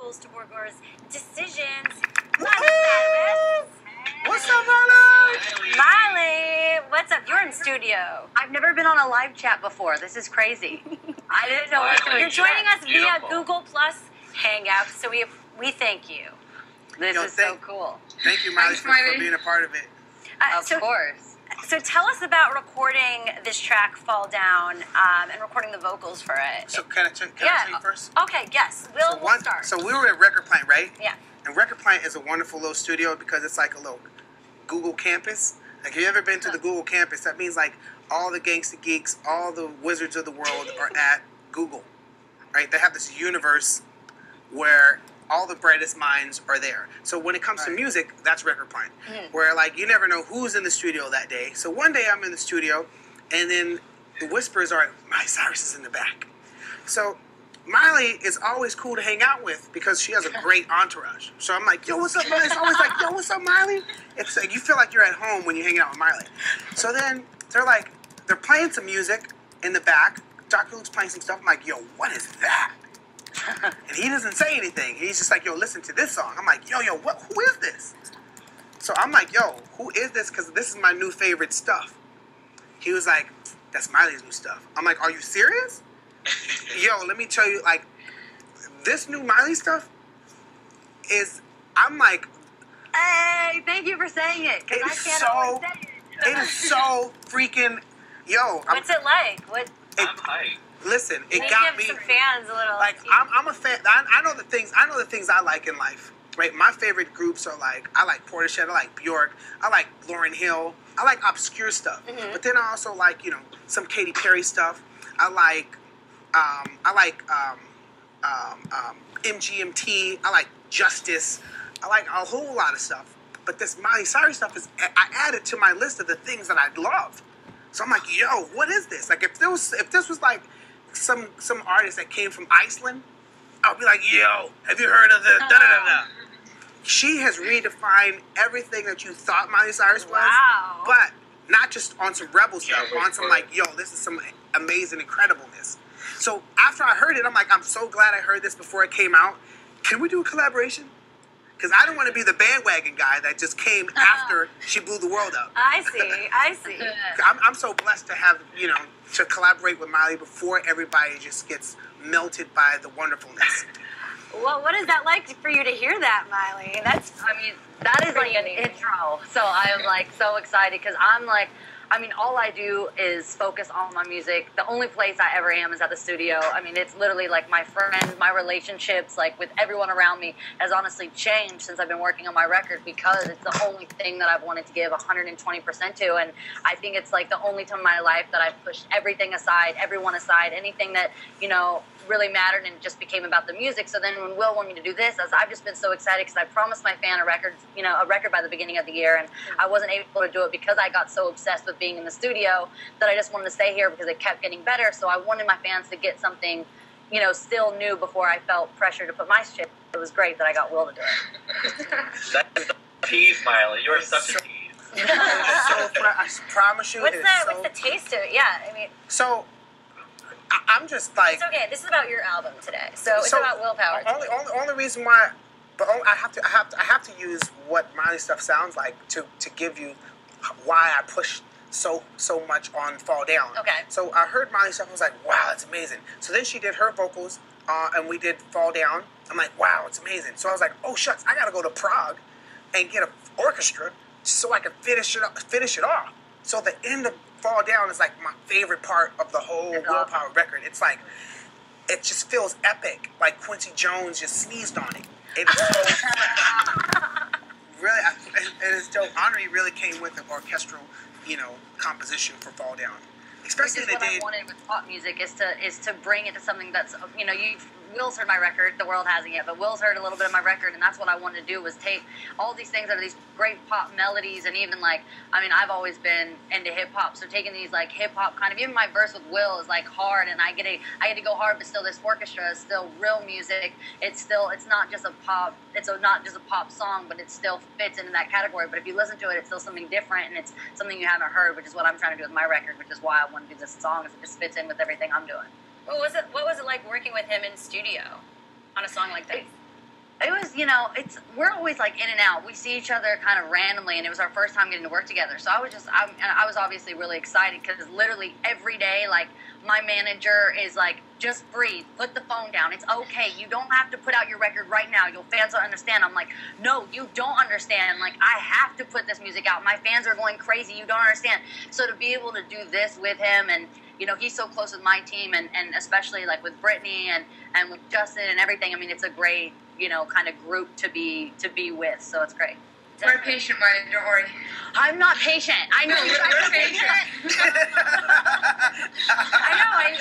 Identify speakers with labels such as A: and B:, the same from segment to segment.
A: vocals to Borgore's Decisions. Miley Cyrus.
B: What's up, Miley?
A: Miley, what's up? You're in studio.
C: I've never been on a live chat before. This is crazy. I didn't know what
A: You're joining us via
B: Beautiful.
A: Google Plus Hangouts, so we thank you.
C: This is so cool.
B: Thank you, Miley, for being a part of it.
C: Of course.
A: So tell us about recording this track, Fall Down, and recording the vocals for it.
B: So can I tell you first?
A: Okay, yes. We'll start.
B: So we were at Record Plant, right?
A: Yeah.
B: And Record Plant is a wonderful little studio because it's like a little Google campus. Like, have you ever been to the Google campus? That means like all the gangsta geeks, all the wizards of the world are at Google, right? They have this universe where all the brightest minds are there. So when it comes to music, that's Record Plant, where like you never know who's in the studio that day. So one day I'm in the studio, and then the whispers are, Miley Cyrus is in the back. So Miley is always cool to hang out with because she has a great entourage. So I'm like, yo, what's up, Miley? It's always like, yo, what's up, Miley? It's like you feel like you're at home when you're hanging out with Miley. So then they're playing some music in the back. Dr. Luke's playing some stuff. I'm like, yo, what is that? And he doesn't say anything. He's just like, yo, listen to this song. I'm like, yo, who is this? So I'm like, yo, who is this? Because this is my new favorite stuff. He was like, that's Miley's new stuff. I'm like, are you serious? Yo, let me tell you, like, this new Miley stuff is, I'm like,
C: Hey, thank you for saying it. Because I can't always say it.
B: It is so freaking, yo.
A: What's it like?
D: I'm hyped.
B: Listen, it
A: Can
B: got
A: you
B: me.
A: give some fans a little.
B: Like, I'm a fan. I know the things I like in life, right? My favorite groups are like, I like Portishead, I like Bjork, I like Lauryn Hill, I like obscure stuff. But then I also like, some Katy Perry stuff. I like MGMT. I like Justice. I like a whole lot of stuff. But this Miley Cyrus stuff I added to my list of the things that I love. So I'm like, yo, what is this? Like, if this was like some artist that came from Iceland, I'll be like, yo, have you heard of the da-da-da-da? She has redefined everything that you thought Miley Cyrus was.
A: Wow.
B: But not just on some rebel stuff, but on some like, yo, this is some amazing incredibleness. So after I heard it, I'm like, I'm so glad I heard this before it came out. Can we do a collaboration? Because I don't want to be the bandwagon guy that just came after she blew the world up.
A: I see.
B: I'm so blessed to have, to collaborate with Miley before everybody just gets melted by the wonderfulness.
A: Well, what is that like for you to hear that, Miley?
C: That is like an intro. So I am like so excited because all I do is focus on my music. The only place I ever am is at the studio. It's literally like my friends, my relationships, like with everyone around me has honestly changed since I've been working on my record because it's the only thing that I've wanted to give 120% to. And I think it's like the only time in my life that I've pushed everything aside, everyone aside, anything that, really mattered and just became about the music. So then when Will wanted me to do this, I've just been so excited because I promised my fan a record by the beginning of the year, and I wasn't able to do it because I got so obsessed with being in the studio that I just wanted to stay here because it kept getting better. So I wanted my fans to get something, still new before I felt pressure to put my shit. It was great that I got Will to do it.
D: That's the tease, Miley. You are such a tease.
B: I promise you.
A: What's the taste to it? Yeah,
B: So, I'm just like.
A: It's okay. This is about your album today, so it's about willpower.
B: Only reason why, I have to use what Miley stuff sounds like to give you why I push so much on Fall Down.
A: Okay.
B: So I heard Miley stuff. I was like, wow, that's amazing. So then she did her vocals, and we did Fall Down. I'm like, wow, it's amazing. So I was like, oh shucks, I gotta go to Prague and get an orchestra so I can finish it off. So the end of Fall Down is like my favorite part of the whole Willpower record. It's like, it just feels epic. Like Quincy Jones just sneezed on it. It is so really, it is dope. Henri really came with an orchestral, composition for Fall Down. Especially
C: what I wanted with pop music is to bring it to something that's, Will's heard my record, the world hasn't yet, but Will's heard a little bit of my record, and that's what I wanted to do was take all these things that are these great pop melodies, and even I've always been into hip hop, so taking these like hip hop kind of, even my verse with Will is like hard, and I get to go hard, but still this orchestra is still real music. It's not just a pop song, but it still fits into that category. But if you listen to it, it's still something different, and it's something you haven't heard, which is what I'm trying to do with my record, which is why I want to do this song, is it just fits in with everything I'm doing.
A: What was it like working with him in studio on a song like this?
C: It was, we're always like in and out. We see each other kind of randomly, and it was our first time getting to work together. So I was obviously really excited because literally every day, like my manager is like, just breathe, put the phone down. It's okay. You don't have to put out your record right now. Your fans don't understand. I'm like, no, you don't understand. Like I have to put this music out. My fans are going crazy. You don't understand. So to be able to do this with him and he's so close with my team and especially like with Brittany and with Justin and everything. I mean, it's a great, kind of group to be with. So it's great.
E: We're patient, Miley, don't worry.
C: I'm not patient. I know. You're patient. I know. I'm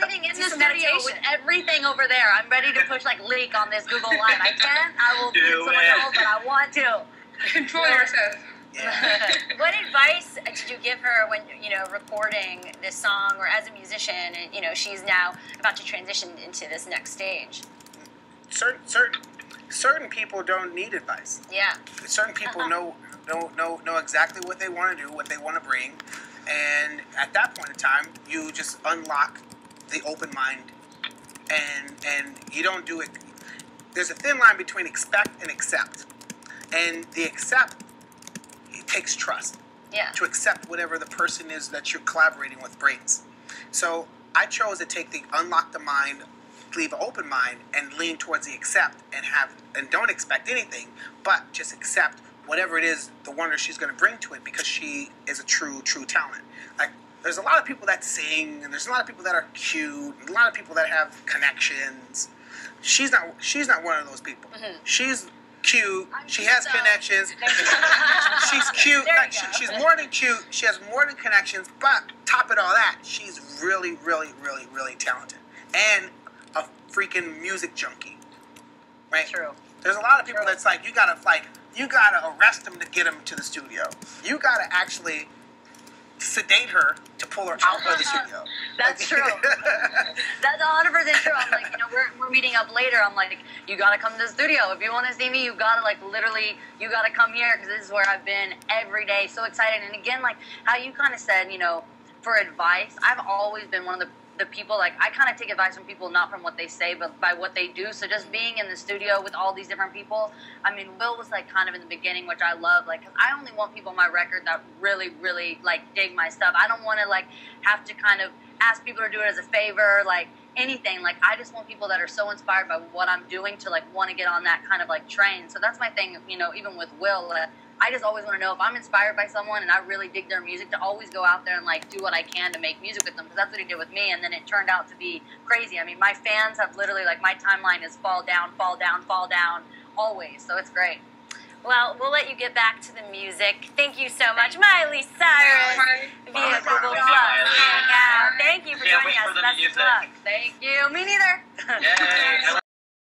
C: sitting in the studio with everything over there. I'm ready to push like leak on this Google Live. I can't. I will do someone else, but I want to.
E: Control yourself.
B: Yeah.
A: What advice did you give her when recording this song, or as a musician, and she's now about to transition into this next stage?
B: Certain people don't need advice.
A: Yeah.
B: Certain people know exactly what they want to do, what they want to bring, and at that point in time, you just unlock the open mind, and you don't do it. There's a thin line between expect and accept, and the accept, it takes trust.
A: Yeah.
B: To accept whatever the person is that you're collaborating with brings. So I chose to take the unlock the mind, leave an open mind, and lean towards the accept and don't expect anything, but just accept whatever it is, the wonder she's going to bring to it, because she is a true talent. Like there's a lot of people that sing, and there's a lot of people that are cute, and a lot of people that have connections. She's not one of those people. Mm-hmm. She's cute. She has connections. She's cute. Like, she's more than cute. She has more than connections. But top it all that, she's really, really, really, really talented and a freaking music junkie. Right?
A: True.
B: There's a lot of people that's like you gotta arrest them to get them to the studio. You gotta actually sedate her to pull her out of the studio.
C: That's true. That's 100% true. I'm like, we're meeting up later. I'm like, you gotta come to the studio. If you want to see me, you gotta you gotta come here because this is where I've been every day. So excited. And again, like how you kind of said, for advice, I've always been one of the people, like I kind of take advice from people not from what they say but by what they do. So just being in the studio with all these different people, I mean, Will was like kind of in the beginning, which I love, like, cause I only want people on my record that really, really like dig my stuff. I don't want to like have to kind of ask people to do it as a favor, like anything. Like I just want people that are so inspired by what I'm doing to like want to get on that kind of like train. So that's my thing, even with Will, I just always want to know if I'm inspired by someone and I really dig their music, to always go out there and like do what I can to make music with them, because that's what he did with me, and then it turned out to be crazy. I mean, my fans have literally, like, my timeline is fall down, fall down, fall down, always, so it's great.
A: Well, we'll let you get back to the music. Thank you so much, Miley Cyrus, via Google Plus Hangout. Thank you for joining us. Best of luck.
C: Thank you. Me neither.
D: Yay.